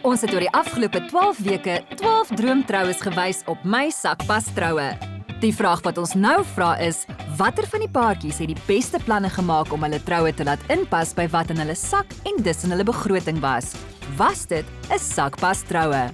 Ons het oor die afgelope 12 weke 12 droomtroues gewys op My Sakpas Troue. Die vraag wat ons nou vra is, watter van die paartjies het die beste planne gemaak om hulle troue te laat inpas by wat in hulle sak en dus in hulle begroting was? Was dit 'n Sakpas Troue?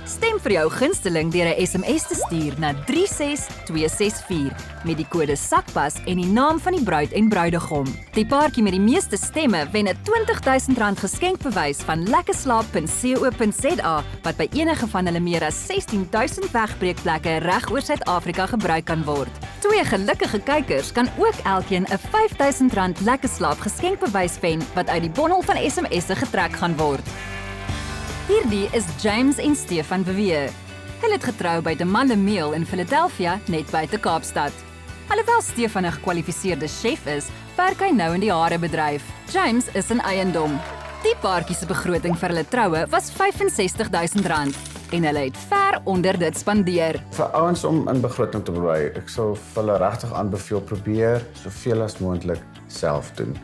Stem vir jou gunsteling deur 'n SMS te stuur na 36264 met die kode SAKPAS en die naam van die bruid en bruidegom. Die paartjie met die meeste stemme wen 'n R20.000 geskenkbewys van lekkerslaap.co.za wat by enige van hulle meer as 16.000 wegbreekplekke reg oor Suid-Afrika gebruik kan word. 2 gelukkige kykers kan ook elkeen 'n R5.000 lekkerslaap geskenkbewys wen wat uit die bondel van SMS'e getrek gaan word. Hierdie is James en Stefan Beweer. Hulle het getrou by De Malle Meal in Philadelphia, net buite Kaapstad. Alhoewel Stefan 'n gekwalifiseerde chef is, werk hy nou in die harebedryf. James is 'n eiendom. Die paartjie se begroting vir hulle troue was R65.000 en hulle het ver onder dit spandeer. Vir ouens om in begroting te bly, ek sal vir hulle regtig aanbeveel probeer soveel as moontlik self doen.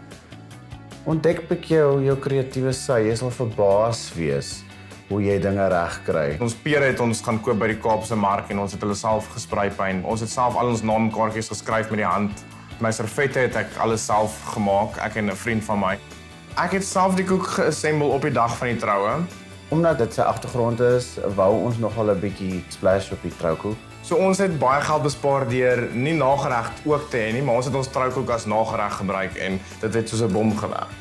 Ontdek 'n bietjie jou kreatiewe sy, jy sal verbaas wees hoe jy dinge reg kry. Ons pere het ons gaan koop by die Kaapse mark en ons het hulle self gespruitpaint. Ons het self al ons naamkaartjies geskryf met die hand. My servette het ek alles self gemaak, ek en 'n vriend van my. Ek het self die koek geassemble op die dag van die troue. Omdat dit sy agtergrond is, wou ons nogal 'n bietjie splash op die troukoek. So ons het baie geld bespaar deur nie nagereg ook te hê nie, maar ons het ons troukoek as nagereg gebruik en dit het soos 'n bom gewerk.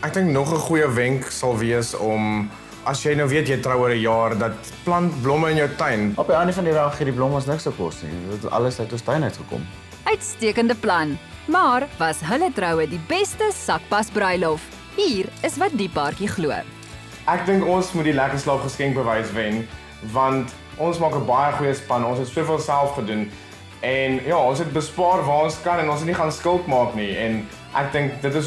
Ek dink nog 'n goeie wenk sal wees om as jy nou weet jy trou oor 'n jaar, dat plant blomme in jou tuin. Op die einde van die dag gee die blom ons niks te kos nie. Dit het alles uit ons tuin uitgekom. Uitstekende plan. Maar was hulle troue die beste Sakpas bruilof? Hier is wat die paartjie glo. Ek dink ons moet die lekkerslaap geskenkbewys wen, want ons maak 'n baie goeie span. Ons het soveel self gedoen en ja, ons het bespaar waar ons kan en ons het nie gaan skuld maak nie en ek dink dit is